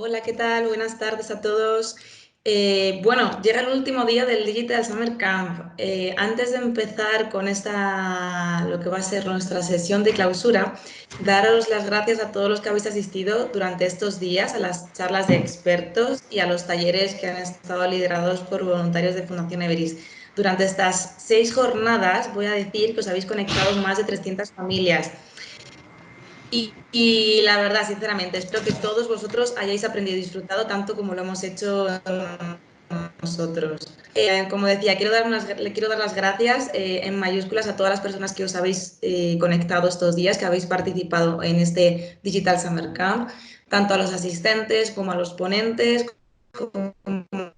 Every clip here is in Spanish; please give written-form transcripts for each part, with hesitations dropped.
Hola, ¿qué tal? Buenas tardes a todos. Bueno, llega el último día del Digital Summer Camp. Antes de empezar con lo que va a ser nuestra sesión de clausura, daros las gracias a todos los que habéis asistido durante estos días a las charlas de expertos y a los talleres que han estado liderados por voluntarios de Fundación Everis. Durante estas 6 jornadas, voy a decir que os habéis conectado más de 300 familias. Y la verdad, sinceramente, espero que todos vosotros hayáis aprendido y disfrutado tanto como lo hemos hecho nosotros. Como decía, le quiero dar las gracias en mayúsculas a todas las personas que os habéis conectado estos días, que habéis participado en este Digital Summer Camp, tanto a los asistentes como a los ponentes, como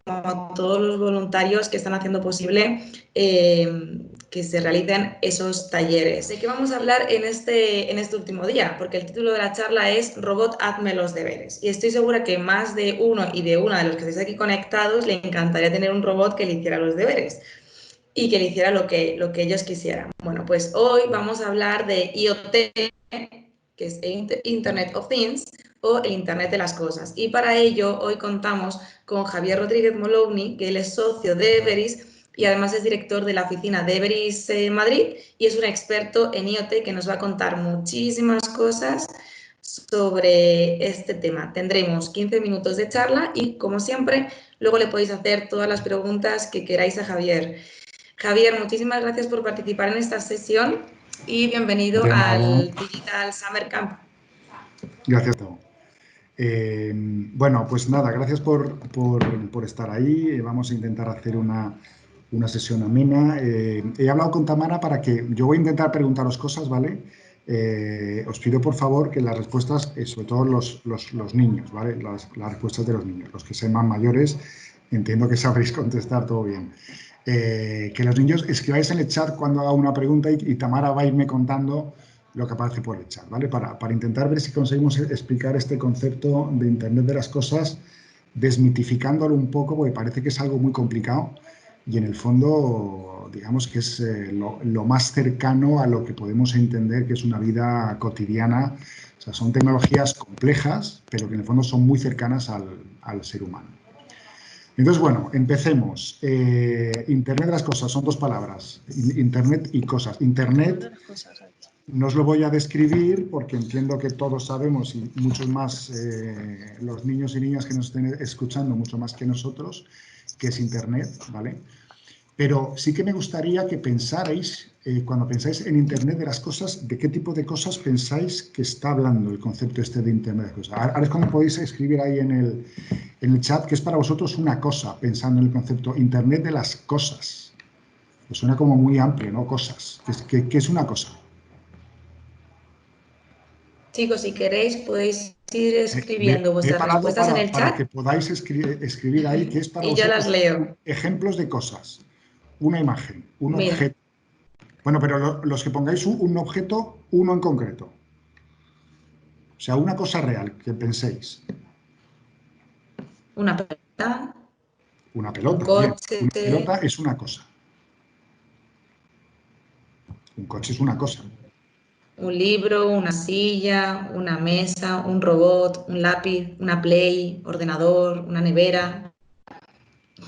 a todos los voluntarios que están haciendo posible que se realicen esos talleres. ¿De qué vamos a hablar en este último día? Porque el título de la charla es Robot, hazme los deberes. Y estoy segura que más de uno y de una de los que estáis aquí conectados le encantaría tener un robot que le hiciera los deberes y que le hiciera lo que ellos quisieran. Bueno, pues hoy vamos a hablar de IoT, que es Internet of Things, o el Internet de las Cosas. Y para ello hoy contamos con Javier Rodríguez Molowny, que él es socio de Everis y además es director de la oficina de Everis Madrid y es un experto en IoT que nos va a contar muchísimas cosas sobre este tema. Tendremos 15 minutos de charla y, como siempre, luego le podéis hacer todas las preguntas que queráis a Javier. Javier, muchísimas gracias por participar en esta sesión y bienvenido De nada. al Digital Summer Camp. Gracias a todos. Bueno, pues nada, gracias por estar ahí. Vamos a intentar hacer una sesión amena. He hablado con Tamara para que yo voy a intentar preguntaros cosas, ¿vale? Os pido por favor que las respuestas, sobre todo los niños, ¿vale? Las respuestas de los niños, los que sean más mayores, entiendo que sabréis contestar todo bien. Que los niños escribáis en el chat cuando haga una pregunta y Tamara va a irme contando lo que aparece por el chat, ¿vale? Para intentar ver si conseguimos explicar este concepto de Internet de las cosas, desmitificándolo un poco, porque parece que es algo muy complicado y en el fondo, digamos que es lo más cercano a lo que podemos entender que es una vida cotidiana. O sea, son tecnologías complejas, pero que en el fondo son muy cercanas al ser humano. Entonces, bueno, empecemos. Internet de las cosas, son 2 palabras, Internet y cosas. Internet no os lo voy a describir porque entiendo que todos sabemos, y muchos más, los niños y niñas que nos estén escuchando, mucho más que nosotros, que es Internet, ¿vale? Pero sí que me gustaría que pensarais, cuando pensáis en Internet de las cosas, ¿de qué tipo de cosas pensáis que está hablando el concepto este de Internet de las cosas? Ahora es como podéis escribir ahí en el chat que es para vosotros una cosa, pensando en el concepto Internet de las cosas. Pues suena como muy amplio, ¿no? Cosas. ¿Qué es una cosa? Chicos, si queréis, podéis ir Me escribiendo he vuestras parado respuestas en el para que chat podáis escribir ahí qué es para y yo las vosotros leo. ejemplos de cosas. Una imagen, un Mira, objeto. Bueno, pero los que pongáis un objeto, uno en concreto. O sea, una cosa real que penséis. una pelota, Una un pelota, bien. coche, Una pelota es una cosa. Un coche es una cosa. un libro, una silla, una mesa, un robot, un lápiz, una play, ordenador, una nevera,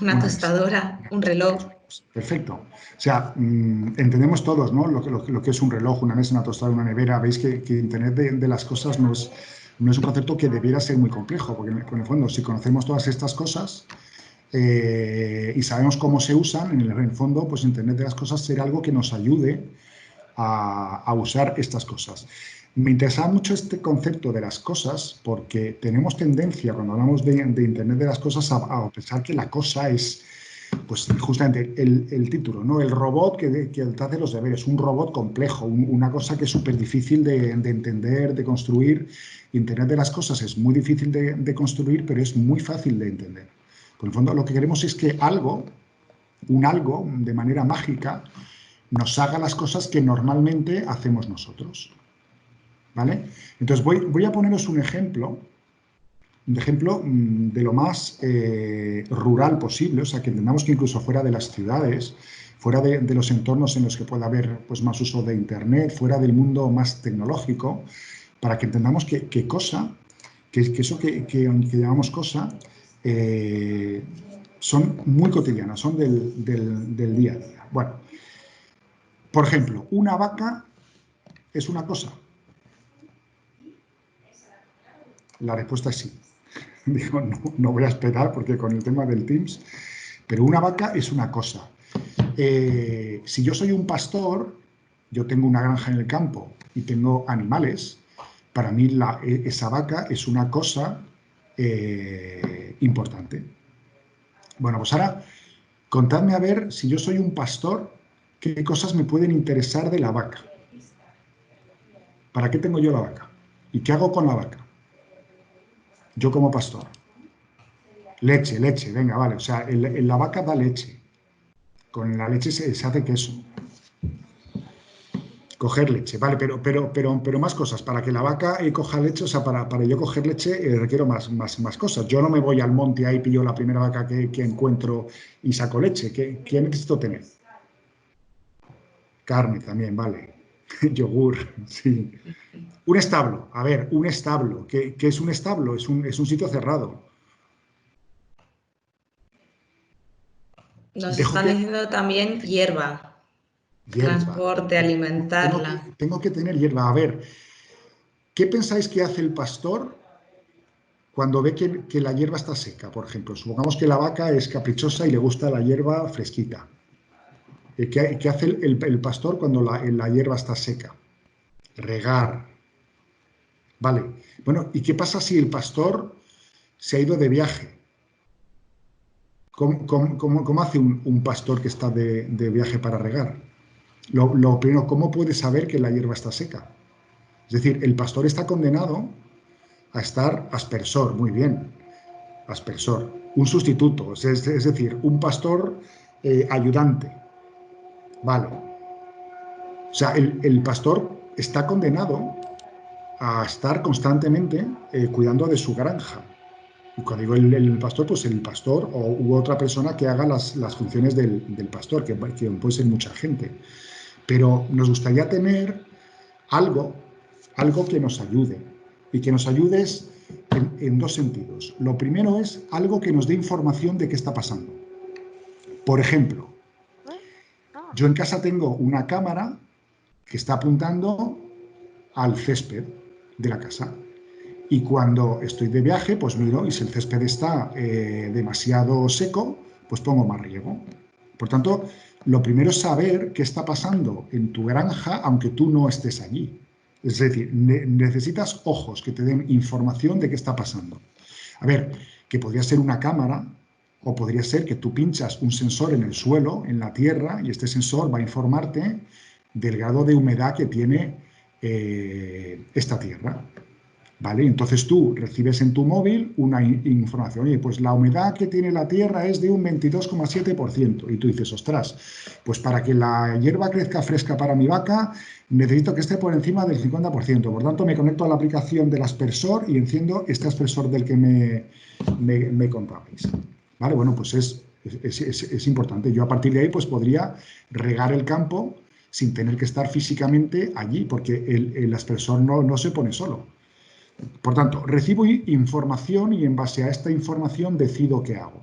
una Una mesa. tostadora, un reloj. Perfecto. O sea, entendemos todos, ¿no? Lo que es un reloj, una mesa, una tostada, una nevera. Veis que Internet de las cosas no es un concepto que debiera ser muy complejo, porque en el fondo, si conocemos todas estas cosas y sabemos cómo se usan, en el fondo, pues Internet de las cosas será algo que nos ayude a usar estas cosas. Me interesa mucho este concepto de las cosas porque tenemos tendencia, cuando hablamos de Internet de las cosas, a pensar que la cosa es, pues justamente el título, ¿no? El robot que te hace los deberes, un robot complejo, una cosa que es súper difícil de entender, de construir. Internet de las cosas es muy difícil de construir, pero es muy fácil de entender. Por el fondo, lo que queremos es que un algo, de manera mágica, nos haga las cosas que normalmente hacemos nosotros. ¿Vale? Entonces voy a poneros un ejemplo de lo más rural posible, o sea, que entendamos que incluso fuera de las ciudades, fuera de los entornos en los que pueda haber pues, más uso de Internet, fuera del mundo más tecnológico, para que entendamos qué cosa que eso que llamamos cosa, son muy cotidianas, son del día a día. Bueno, por ejemplo, una vaca es una cosa. La respuesta es sí. Digo, no voy a esperar porque con el tema del Teams, pero una vaca es una cosa. Si yo soy un pastor, yo tengo una granja en el campo y tengo animales, para mí esa vaca es una cosa importante. Bueno, pues ahora contadme a ver, si yo soy un pastor, qué cosas me pueden interesar de la vaca. ¿Para qué tengo yo la vaca? ¿Y qué hago con la vaca? Yo como pastor. Leche, leche, venga, vale. O sea, la vaca da leche. Con la leche se hace queso. Coger leche, vale, pero más cosas. Para que la vaca coja leche, o sea, para yo coger leche requiero más cosas. Yo no me voy al monte ahí, pillo la primera vaca que encuentro y saco leche. ¿Qué necesito tener? Carne también, vale. Yogur, sí. Un establo, a ver, un establo. ¿Qué es un establo? Es un sitio cerrado. Nos Dejo están que diciendo también hierba, hierba. transporte, Tengo que, alimentarla. tengo que tener hierba. A ver, ¿qué pensáis que hace el pastor cuando ve que la hierba está seca? Por ejemplo, supongamos que la vaca es caprichosa y le gusta la hierba fresquita. ¿Qué hace el pastor cuando la hierba está seca? Regar. Vale. Bueno, ¿y qué pasa si el pastor se ha ido de viaje? ¿Cómo hace un pastor que está de viaje para regar? Lo primero, ¿cómo puede saber que la hierba está seca? Es decir, el pastor está condenado a estar aspersor, muy bien, aspersor, un sustituto, es decir, un pastor ayudante, vale. O sea, el pastor está condenado a estar constantemente cuidando de su granja. Y cuando digo el pastor, pues el pastor u otra persona que haga las funciones del pastor, que puede ser mucha gente. Pero nos gustaría tener algo, algo que nos ayude. Y que nos ayude en dos sentidos. Lo primero es algo que nos dé información de qué está pasando. Por ejemplo, yo en casa tengo una cámara que está apuntando al césped de la casa. Y cuando estoy de viaje, pues miro y si el césped está demasiado seco, pues pongo más riego. Por tanto, lo primero es saber qué está pasando en tu granja, aunque tú no estés allí. Es decir, necesitas ojos que te den información de qué está pasando. A ver, que podría ser una cámara o podría ser que tú pinchas un sensor en el suelo, en la tierra, y este sensor va a informarte del grado de humedad que tiene esta tierra. ¿Vale? Entonces tú recibes en tu móvil una información, oye, pues la humedad que tiene la tierra es de un 22,7%. Y tú dices, ostras, pues para que la hierba crezca fresca para mi vaca, necesito que esté por encima del 50%. Por tanto, me conecto a la aplicación del aspersor y enciendo este aspersor del que me contabais. ¿Vale? Bueno, pues es importante. Yo a partir de ahí pues podría regar el campo sin tener que estar físicamente allí, porque el aspersor no se pone solo. Por tanto, recibo información y en base a esta información decido qué hago.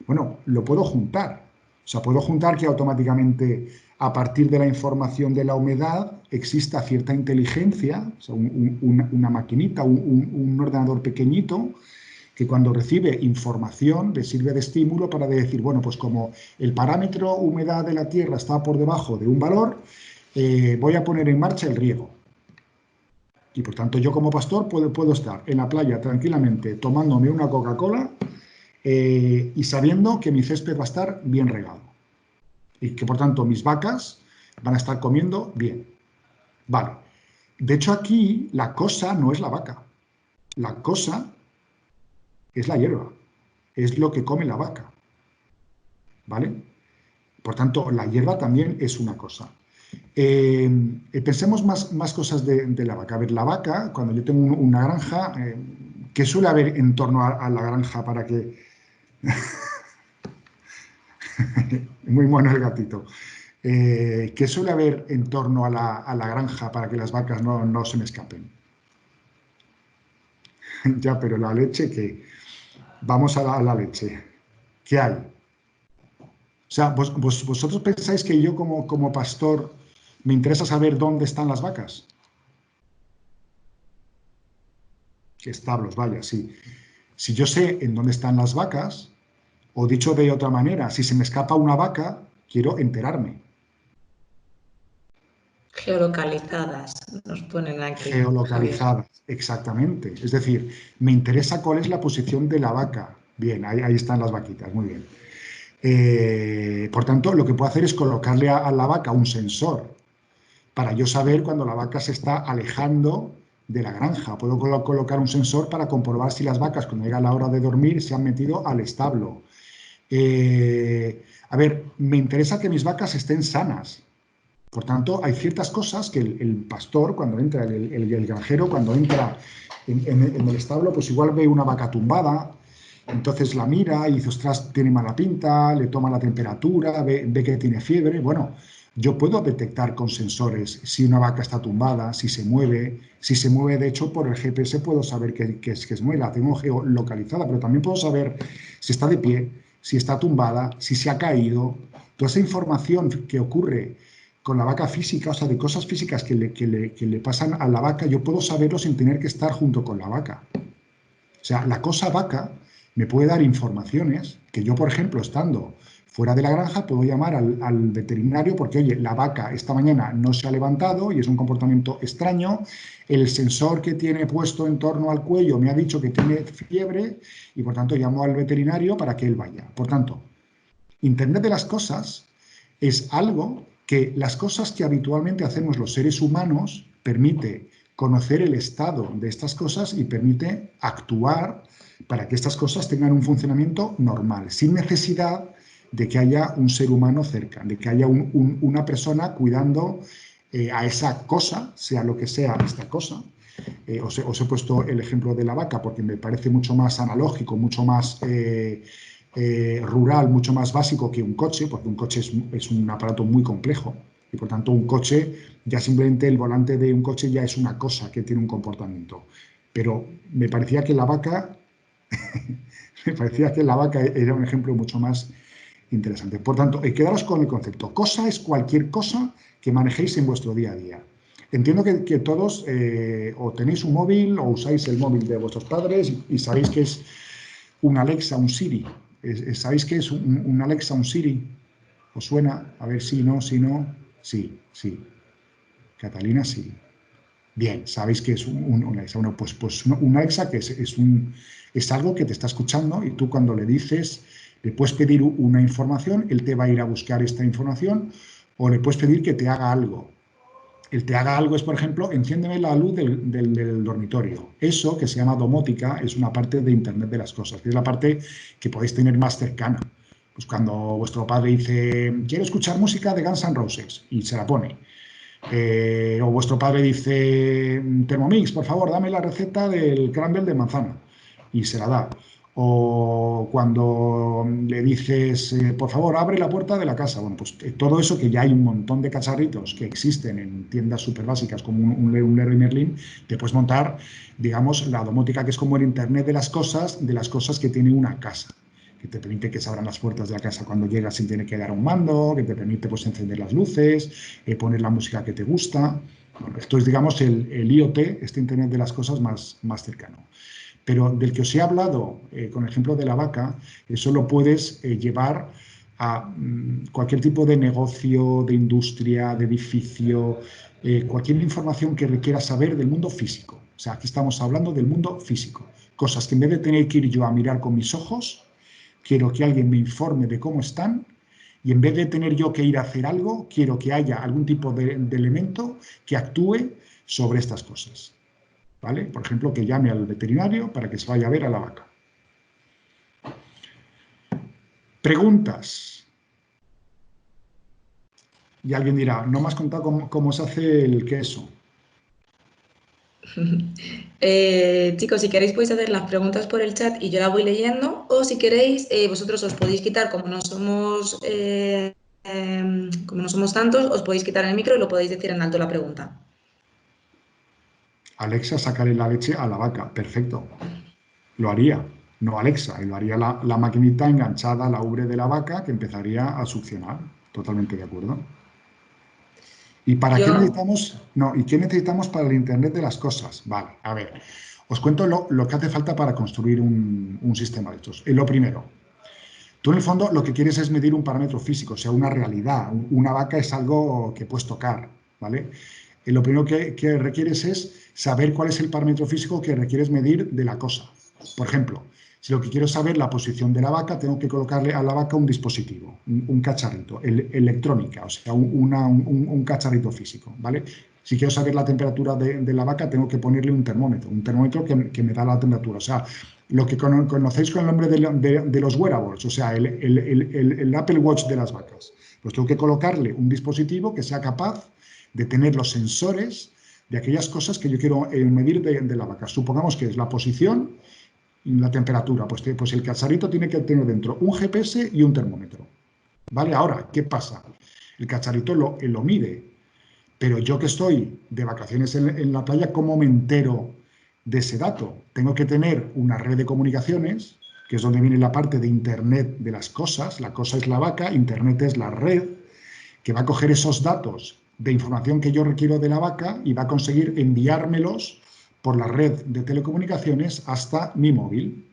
Bueno, lo puedo juntar. O sea, puedo juntar que automáticamente a partir de la información de la humedad exista cierta inteligencia, o sea, una maquinita, un ordenador pequeñito, que cuando recibe información le sirve de estímulo para decir, bueno, pues como el parámetro humedad de la tierra está por debajo de un valor, voy a poner en marcha el riego. Y por tanto yo como pastor puedo estar en la playa tranquilamente tomándome una Coca-Cola y sabiendo que mi césped va a estar bien regado. Y que por tanto mis vacas van a estar comiendo bien. Vale. De hecho aquí la cosa no es la vaca. La cosa es la hierba. Es lo que come la vaca. ¿Vale? Por tanto, la hierba también es una cosa. Pensemos más cosas de la vaca. A ver, la vaca, cuando yo tengo una granja, ¿qué suele haber en torno a la granja para que... Muy bueno el gatito. ¿Qué suele haber en torno a la granja para que las vacas no se me escapen? Ya, pero la leche, ¿qué? Vamos a la leche. ¿Qué hay? O sea, vosotros pensáis que yo como pastor me interesa saber dónde están las vacas. Establos, vaya, sí. Si yo sé en dónde están las vacas, o dicho de otra manera, si se me escapa una vaca, quiero enterarme. Geolocalizadas, nos ponen aquí, Javier. Geolocalizadas, exactamente. Es decir, me interesa cuál es la posición de la vaca. Bien, ahí están las vaquitas, muy bien. Por tanto, lo que puedo hacer es colocarle a la vaca un sensor para yo saber cuando la vaca se está alejando de la granja. Puedo colocar un sensor para comprobar si las vacas, cuando llega la hora de dormir, se han metido al establo. A ver, me interesa que mis vacas estén sanas. Por tanto, hay ciertas cosas que el pastor, cuando entra, el granjero, cuando entra en el establo, pues igual ve una vaca tumbada, entonces la mira y dice, ostras, tiene mala pinta, le toma la temperatura, ve que tiene fiebre. Bueno, yo puedo detectar con sensores si una vaca está tumbada, si se mueve. Si se mueve, de hecho, por el GPS puedo saber que es muy, la tengo geolocalizada, pero también puedo saber si está de pie, si está tumbada, si se ha caído. Toda esa información que ocurre con la vaca física, o sea, de cosas físicas que le pasan a la vaca, yo puedo saberlo sin tener que estar junto con la vaca. O sea, la cosa vaca me puede dar informaciones que yo, por ejemplo, estando fuera de la granja, puedo llamar al veterinario porque, oye, la vaca esta mañana no se ha levantado y es un comportamiento extraño, el sensor que tiene puesto en torno al cuello me ha dicho que tiene fiebre y, por tanto, llamo al veterinario para que él vaya. Por tanto, Internet de las cosas es algo que las cosas que habitualmente hacemos los seres humanos permite conocer el estado de estas cosas y permite actuar para que estas cosas tengan un funcionamiento normal, sin necesidad de que haya un ser humano cerca, de que haya una persona cuidando a esa cosa, sea lo que sea esta cosa. Os he puesto el ejemplo de la vaca porque me parece mucho más analógico, mucho más rural, mucho más básico que un coche, porque un coche es un aparato muy complejo y por tanto un coche, ya simplemente el volante de un coche ya es una cosa que tiene un comportamiento. Pero me parecía que la vaca, me parecía que la vaca era un ejemplo mucho más interesante. Por tanto, quedaros con el concepto. Cosa es cualquier cosa que manejéis en vuestro día a día. Entiendo que todos o tenéis un móvil o usáis el móvil de vuestros padres y sabéis que es un Alexa, un Siri. ¿Sabéis qué es un Alexa, un Siri? ¿Os suena? A ver si no, si no. Sí, sí. Catalina, sí. Bien, sabéis que es un Alexa. Bueno, pues un Alexa que es algo que te está escuchando y tú cuando le dices, le puedes pedir una información, él te va a ir a buscar esta información o le puedes pedir que te haga algo. El te haga algo es, por ejemplo, enciéndeme la luz del dormitorio. Eso, que se llama domótica, es una parte de Internet de las cosas, que es la parte que podéis tener más cercana. Pues cuando vuestro padre dice, quiero escuchar música de Guns N' Roses, y se la pone. O vuestro padre dice, Thermomix, por favor, dame la receta del crumble de manzana, y se la da. O cuando le dices, por favor, abre la puerta de la casa. Bueno, pues todo eso que ya hay un montón de cacharritos que existen en tiendas súper básicas como un Leroy Merlin, te puedes montar, digamos, la domótica que es como el Internet de las cosas que tiene una casa, que te permite que se abran las puertas de la casa cuando llegas sin tener que dar un mando, que te permite pues, encender las luces, poner la música que te gusta. Bueno, esto es, digamos, el IoT, este Internet de las cosas más cercano. Pero del que os he hablado, con el ejemplo de la vaca, eso lo puedes llevar a cualquier tipo de negocio, de industria, de edificio, cualquier información que requiera saber del mundo físico. O sea, aquí estamos hablando del mundo físico. Cosas que en vez de tener que ir yo a mirar con mis ojos, quiero que alguien me informe de cómo están y en vez de tener yo que ir a hacer algo, quiero que haya algún tipo de elemento que actúe sobre estas cosas. ¿Vale? Por ejemplo, que llame al veterinario para que se vaya a ver a la vaca. Preguntas. Y alguien dirá, no me has contado cómo se hace el queso. Chicos, si queréis podéis hacer las preguntas por el chat y yo la voy leyendo, o si queréis, vosotros os podéis quitar, como no somos tantos, os podéis quitar el micro y lo podéis decir en alto la pregunta. Alexa, sácale la leche a la vaca. Perfecto. Lo haría. No Alexa, lo haría la maquinita enganchada a la ubre de la vaca que empezaría a succionar. Totalmente de acuerdo. ¿Y para qué Yo, necesitamos? No, ¿y qué necesitamos para el Internet de las cosas? Vale, a ver, os cuento lo que hace falta para construir un sistema de estos. Lo primero, tú en el fondo lo que quieres es medir un parámetro físico, o sea, una realidad. Una vaca es algo que puedes tocar, ¿vale? Lo primero que requieres es saber cuál es el parámetro físico que requieres medir de la cosa. Por ejemplo, si lo que quiero es saber la posición de la vaca, tengo que colocarle a la vaca un dispositivo, un cacharrito, electrónica, o sea, un cacharrito físico, ¿vale? Si quiero saber la temperatura de la vaca, tengo que ponerle un termómetro que me da la temperatura. O sea, lo que conocéis con el nombre de los wearables, o sea, el Apple Watch de las vacas. Pues tengo que colocarle un dispositivo que sea capaz de tener los sensores de aquellas cosas que yo quiero medir de la vaca. Supongamos que es la posición y la temperatura. Pues el cacharrito tiene que tener dentro un GPS y un termómetro. ¿Vale? Ahora, ¿qué pasa? El cacharrito lo mide, pero yo que estoy de vacaciones en la playa, ¿cómo me entero de ese dato? Tengo que tener una red de comunicaciones, que es donde viene la parte de Internet de las cosas. La cosa es la vaca, Internet es la red, que va a coger esos datos de información que yo requiero de la vaca y va a conseguir enviármelos por la red de telecomunicaciones hasta mi móvil.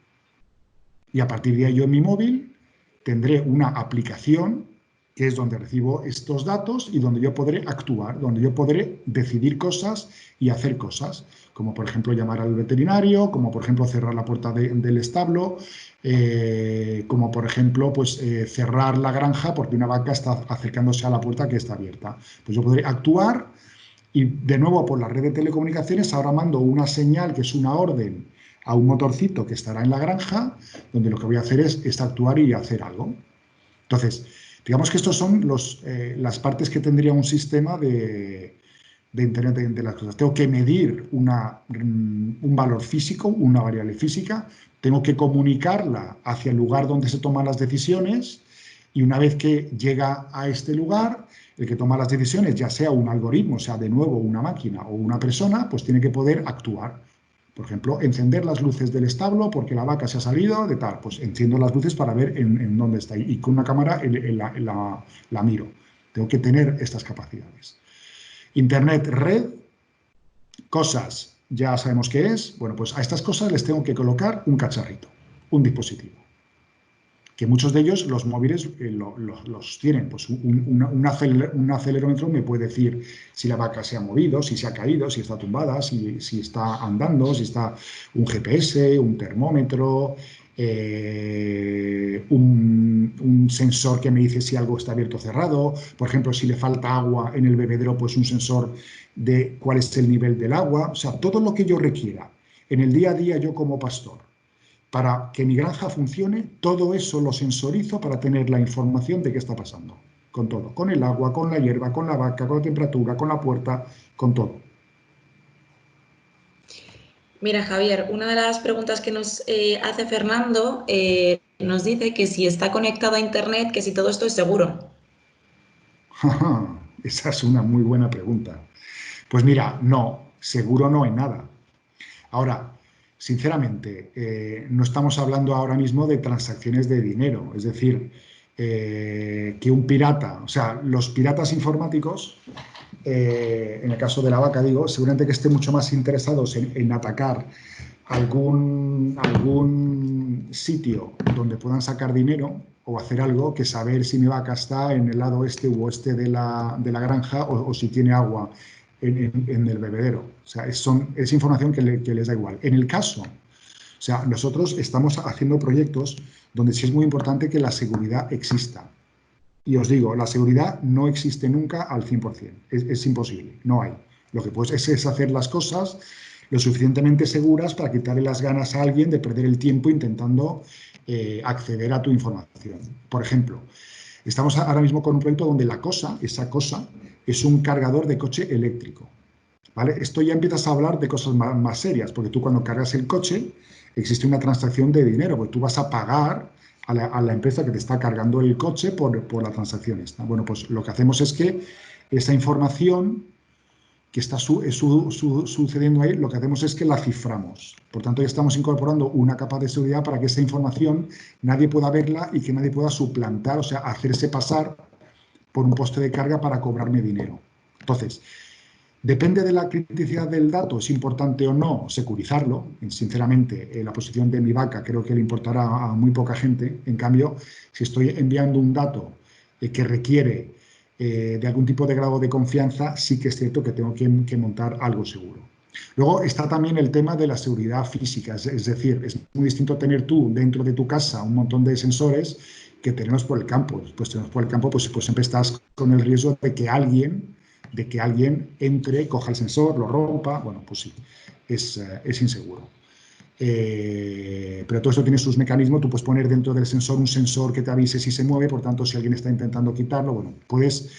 Y a partir de ahí yo en mi móvil tendré una aplicación que es donde recibo estos datos y donde yo podré actuar, donde yo podré decidir cosas y hacer cosas, como por ejemplo llamar al veterinario, como por ejemplo cerrar la puerta del establo, como por ejemplo pues, cerrar la granja porque una vaca está acercándose a la puerta que está abierta. Pues yo podré actuar y de nuevo por la red de telecomunicaciones ahora mando una señal que es una orden a un motorcito que estará en la granja, donde lo que voy a hacer es actuar y hacer algo. Entonces, digamos que estos son las partes que tendría un sistema de Internet de las cosas. Tengo que medir un valor físico, una variable física, tengo que comunicarla hacia el lugar donde se toman las decisiones y una vez que llega a este lugar, el que toma las decisiones, ya sea un algoritmo, sea de nuevo una máquina o una persona, pues tiene que poder actuar. Por ejemplo, encender las luces del establo porque la vaca se ha salido de tal. Pues enciendo las luces para ver en dónde está y con una cámara la miro. Tengo que tener estas capacidades. Internet, red, cosas, ya sabemos qué es. Bueno, pues a estas cosas les tengo que colocar un cacharrito, un dispositivo. Que muchos de ellos, los móviles, los tienen. Pues un acelerómetro me puede decir si la vaca se ha movido, si se ha caído, si está tumbada, si está andando, si está un GPS, un termómetro, un sensor que me dice si algo está abierto o cerrado. Por ejemplo, si le falta agua en el bebedero, pues un sensor de cuál es el nivel del agua. O sea, todo lo que yo requiera en el día a día yo como pastor para que mi granja funcione, todo eso lo sensorizo para tener la información de qué está pasando. Con todo, con el agua, con la hierba, con la vaca, con la temperatura, con la puerta, con todo. mira, Javier, una de las preguntas que nos hace Fernando nos dice que si está conectado a Internet, que si todo esto es seguro. Esa es una muy buena pregunta. Pues mira, no, seguro no hay nada. Ahora, sinceramente, no estamos hablando ahora mismo de transacciones de dinero, es decir, que un pirata, o sea, los piratas informáticos, en el caso de la vaca, digo, seguramente que estén mucho más interesados en atacar algún sitio donde puedan sacar dinero o hacer algo que saber si mi vaca está en el lado este u oeste de la granja o si tiene agua en el bebedero. O sea, es información que les da igual. En el caso, o sea, nosotros estamos haciendo proyectos donde sí es muy importante que la seguridad exista. Y os digo, la seguridad no existe nunca al 100%. Es imposible, no hay. Lo que puedes es hacer las cosas lo suficientemente seguras para quitarle las ganas a alguien de perder el tiempo intentando acceder a tu información. Por ejemplo, estamos ahora mismo con un proyecto donde esa cosa, es un cargador de coche eléctrico. ¿Vale? Esto ya empiezas a hablar de cosas más serias, porque tú cuando cargas el coche existe una transacción de dinero, porque tú vas a pagar a la empresa que te está cargando el coche por la transacción esta. Bueno, pues lo que hacemos es que esa información que está sucediendo ahí, lo que hacemos es que la ciframos. Por tanto, ya estamos incorporando una capa de seguridad para que esa información nadie pueda verla y que nadie pueda suplantar, o sea, hacerse pasar por un poste de carga para cobrarme dinero. Entonces, depende de la criticidad del dato, es importante o no securizarlo. Sinceramente, la posición de mi vaca creo que le importará a muy poca gente. En cambio, si estoy enviando un dato que requiere de algún tipo de grado de confianza, sí que es cierto que tengo que montar algo seguro. Luego está también el tema de la seguridad física, es decir, es muy distinto tener tú dentro de tu casa un montón de sensores que tenerlos por el campo. Pues tenerlos por el campo, pues siempre estás con el riesgo de que alguien entre, coja el sensor, lo rompa. Bueno, pues sí, es inseguro. Pero todo esto tiene sus mecanismos. Tú puedes poner dentro del sensor un sensor que te avise si se mueve, por tanto, si alguien está intentando quitarlo, bueno, puedes,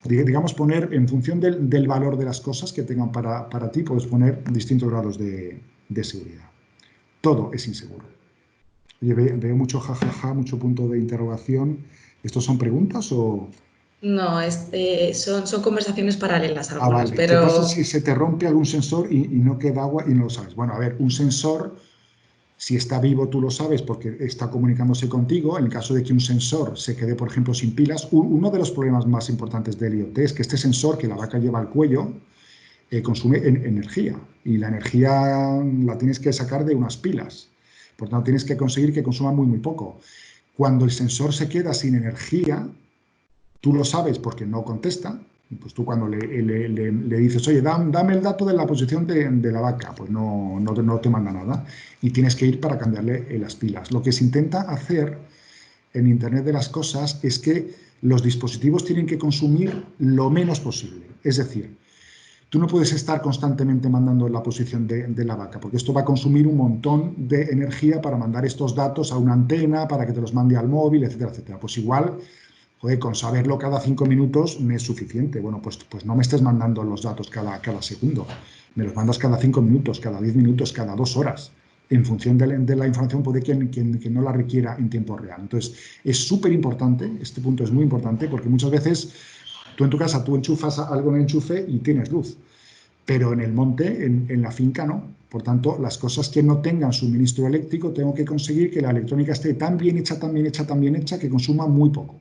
digamos, poner en función del valor de las cosas que tengan para ti, puedes poner distintos grados de seguridad. Todo es inseguro. Oye, veo mucho jajaja, mucho punto de interrogación. ¿Estos son preguntas o...? No, son conversaciones paralelas Ah, algunas, vale. ¿Qué pasa pero si se te rompe algún sensor y no queda agua y no lo sabes? Bueno, a ver, un sensor, si está vivo tú lo sabes porque está comunicándose contigo. En el caso de que un sensor se quede, por ejemplo, sin pilas, uno de los problemas más importantes del IoT es que este sensor que la vaca lleva al cuello consume energía y la energía la tienes que sacar de unas pilas. Por tanto, tienes que conseguir que consuma muy, muy poco. Cuando el sensor se queda sin energía, tú lo sabes porque no contesta. Pues tú cuando le dices, oye, dame el dato de la posición de la vaca, pues no te manda nada y tienes que ir para cambiarle las pilas. Lo que se intenta hacer en Internet de las cosas es que los dispositivos tienen que consumir lo menos posible. Es decir, tú no puedes estar constantemente mandando la posición de la vaca, porque esto va a consumir un montón de energía para mandar estos datos a una antena, para que te los mande al móvil, etcétera, etcétera. Pues igual, joder, con saberlo cada 5 minutos me es suficiente. Bueno, pues no me estés mandando los datos cada segundo. Me los mandas cada 5 minutos, cada 10 minutos, cada 2 horas. En función de la información puede quien no la requiera en tiempo real. Entonces, es súper importante, este punto es muy importante, porque muchas veces tú en tu casa, tú enchufas algo en el enchufe y tienes luz, pero en el monte, en la finca, no. Por tanto, las cosas que no tengan suministro eléctrico, tengo que conseguir que la electrónica esté tan bien hecha, tan bien hecha, tan bien hecha, que consuma muy poco.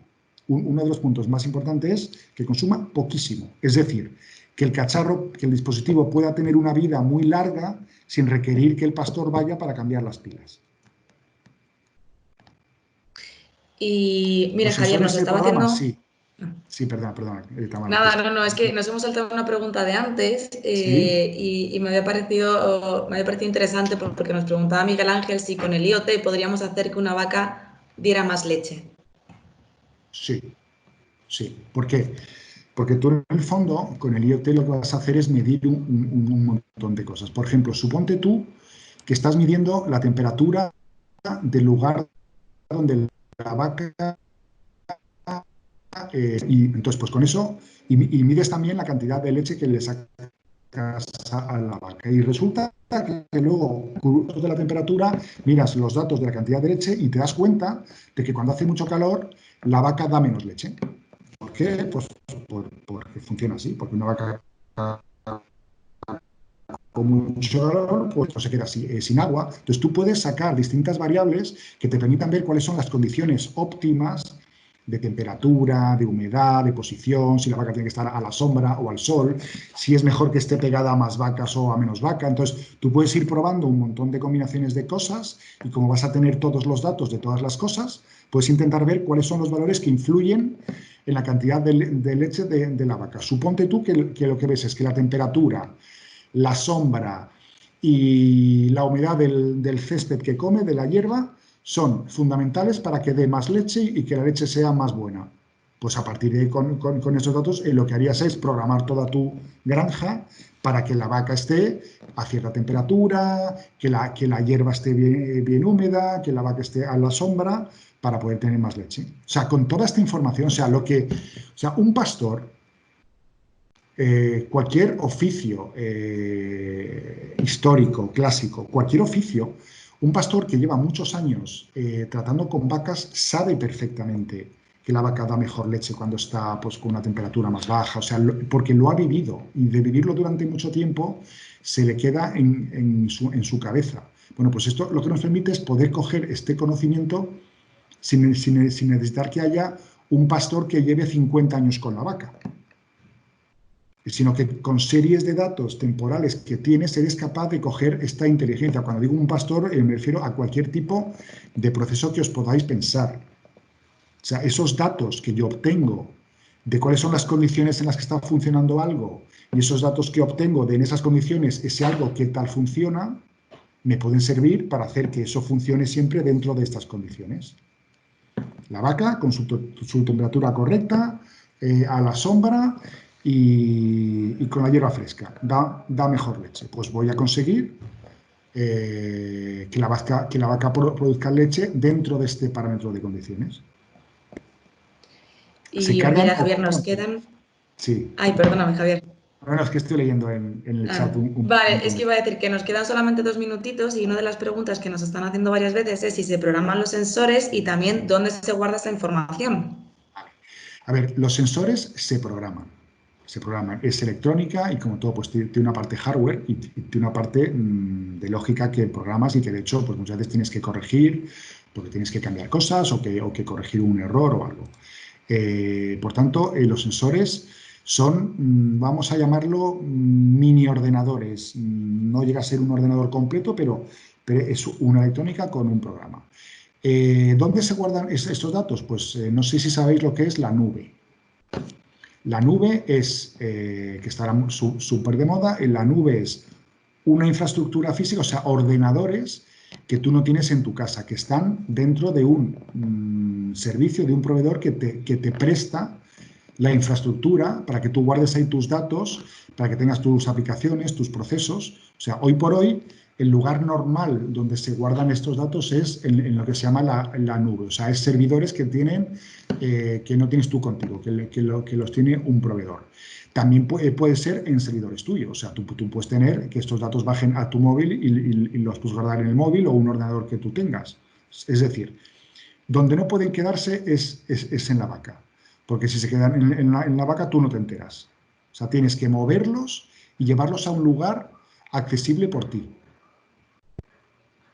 Uno de los puntos más importantes es que consuma poquísimo. Es decir, que el cacharro, que el dispositivo pueda tener una vida muy larga sin requerir que el pastor vaya para cambiar las pilas. y mira, ¿Los Javier, sensores nos se estaba programan? haciendo... Sí. Sí, perdona, Tamara. Nada, no, es que nos hemos saltado una pregunta de antes Sí, y me había parecido interesante porque nos preguntaba Miguel Ángel si con el IoT podríamos hacer que una vaca diera más leche. sí, sí. ¿Por qué? Porque tú en el fondo, con el IoT lo que vas a hacer es medir un montón de cosas. Por ejemplo, suponte tú que estás midiendo la temperatura del lugar donde la vaca, y entonces pues con eso, y mides también la cantidad de leche que le sacas a la vaca. Y resulta que luego, de la temperatura, miras los datos de la cantidad de leche y te das cuenta de que cuando hace mucho calor, la vaca da menos leche. ¿Por qué? Pues porque funciona así, porque una vaca con mucho calor, pues no se queda así, sin agua. Entonces tú puedes sacar distintas variables que te permitan ver cuáles son las condiciones óptimas de temperatura, de humedad, de posición, si la vaca tiene que estar a la sombra o al sol, si es mejor que esté pegada a más vacas o a menos vacas. Entonces tú puedes ir probando un montón de combinaciones de cosas y como vas a tener todos los datos de todas las cosas, puedes intentar ver cuáles son los valores que influyen en la cantidad de leche de la vaca. Suponte tú que lo que ves es que la temperatura, la sombra y la humedad del césped que come, de la hierba, son fundamentales para que dé más leche y que la leche sea más buena. Pues a partir de ahí, con esos datos, lo que harías es programar toda tu granja para que la vaca esté a cierta temperatura, que la hierba esté bien húmeda, que la vaca esté a la sombra, para poder tener más leche. O sea, con toda esta información, un pastor, cualquier oficio histórico, clásico, cualquier oficio, un pastor que lleva muchos años tratando con vacas sabe perfectamente que la vaca da mejor leche cuando está pues, con una temperatura más baja, o sea, porque lo ha vivido y de vivirlo durante mucho tiempo se le queda en su cabeza. Bueno, pues esto lo que nos permite es poder coger este conocimiento sin necesitar que haya un pastor que lleve 50 años con la vaca, sino que con series de datos temporales que tienes eres capaz de coger esta inteligencia. Cuando digo un pastor, me refiero a cualquier tipo de proceso que os podáis pensar. O sea, esos datos que yo obtengo de cuáles son las condiciones en las que está funcionando algo y esos datos que obtengo de en esas condiciones, ese algo que tal funciona, me pueden servir para hacer que eso funcione siempre dentro de estas condiciones. La vaca con su temperatura correcta, a la sombra y con la hierba fresca. Da mejor leche. Pues voy a conseguir que la vaca produzca leche dentro de este parámetro de condiciones. Y mira, Javier, nos quedan... Sí. Ay, perdóname, Javier. Bueno, es que estoy leyendo en el chat Vale, es que iba a decir que nos quedan solamente 2 minutitos y una de las preguntas que nos están haciendo varias veces es si se programan los sensores y también dónde se guarda esa información. A ver, los sensores se programan. Es electrónica y como todo, pues tiene una parte hardware y tiene una parte de lógica que programas y que de hecho pues muchas veces tienes que corregir porque tienes que cambiar cosas o que corregir un error o algo. Por tanto, los sensores son, vamos a llamarlo, mini ordenadores. No llega a ser un ordenador completo, pero es una electrónica con un programa. ¿Dónde se guardan estos datos? Pues no sé si sabéis lo que es la nube. La nube es, que estará súper de moda, la nube es una infraestructura física, o sea, ordenadores que tú no tienes en tu casa, que están dentro de un servicio, de un proveedor que te presta la infraestructura para que tú guardes ahí tus datos, para que tengas tus aplicaciones, tus procesos. O sea, hoy por hoy, el lugar normal donde se guardan estos datos es en lo que se llama la nube. O sea, es servidores que que no tienes tú contigo, que los tiene un proveedor. También puede ser en servidores tuyos. O sea, tú puedes tener que estos datos bajen a tu móvil y los puedes guardar en el móvil o un ordenador que tú tengas. Es decir, donde no pueden quedarse es en la vaca. Porque si se quedan en la vaca, tú no te enteras. O sea, tienes que moverlos y llevarlos a un lugar accesible por ti.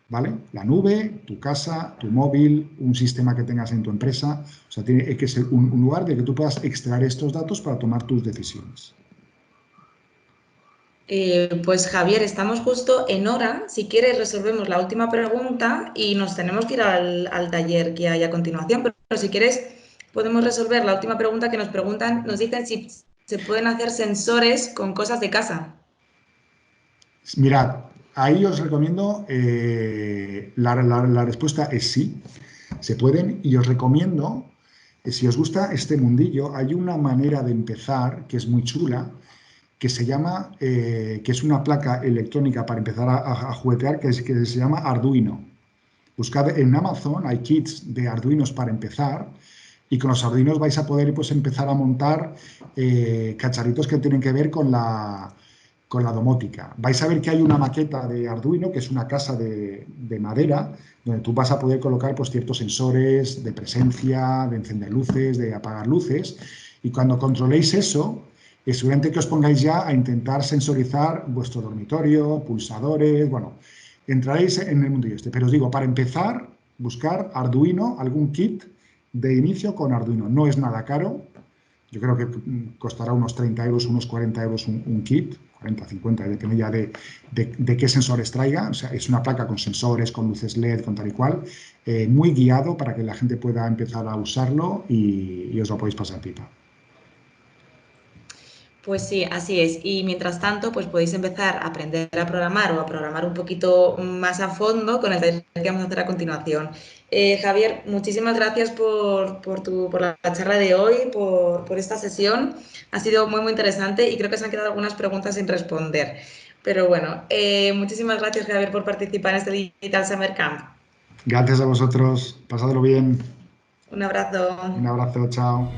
¿Vale? La nube, tu casa, tu móvil, un sistema que tengas en tu empresa. O sea, tiene que ser un lugar de que tú puedas extraer estos datos para tomar tus decisiones. Pues Javier, estamos justo en hora. Si quieres, resolvemos la última pregunta y nos tenemos que ir al taller que hay a continuación. Pero si quieres, podemos resolver la última pregunta que nos preguntan. Nos dicen si se pueden hacer sensores con cosas de casa. Mirad, ahí os recomiendo, la respuesta es sí, se pueden, y os recomiendo, si os gusta este mundillo, hay una manera de empezar que es muy chula, que se llama, que es una placa electrónica para empezar a juguetear, que se llama Arduino. Buscad en Amazon, hay kits de Arduinos para empezar, y con los Arduinos vais a poder pues, empezar a montar cacharritos que tienen que ver con la domótica. Vais a ver que hay una maqueta de Arduino, que es una casa de madera, donde tú vas a poder colocar pues, ciertos sensores de presencia, de encender luces, de apagar luces, y cuando controléis eso, es urgente que os pongáis ya a intentar sensorizar vuestro dormitorio, pulsadores, bueno, entraréis en el mundo este. Pero os digo, para empezar, buscar Arduino, algún kit de inicio con Arduino. No es nada caro, yo creo que costará unos 30 euros, unos 40 euros un kit, 40, 50, depende ya de qué sensores traiga. O sea, es una placa con sensores, con luces LED, con tal y cual, muy guiado para que la gente pueda empezar a usarlo y os lo podéis pasar pipa. Pues sí, así es. Y mientras tanto, pues podéis empezar a aprender a programar o a programar un poquito más a fondo con el taller que vamos a hacer a continuación. Javier, muchísimas gracias por la charla de hoy, por esta sesión. Ha sido muy, muy interesante y creo que se han quedado algunas preguntas sin responder. Pero bueno, muchísimas gracias, Javier, por participar en este Digital Summer Camp. Gracias a vosotros. Pasadlo bien. Un abrazo. Un abrazo. Chao.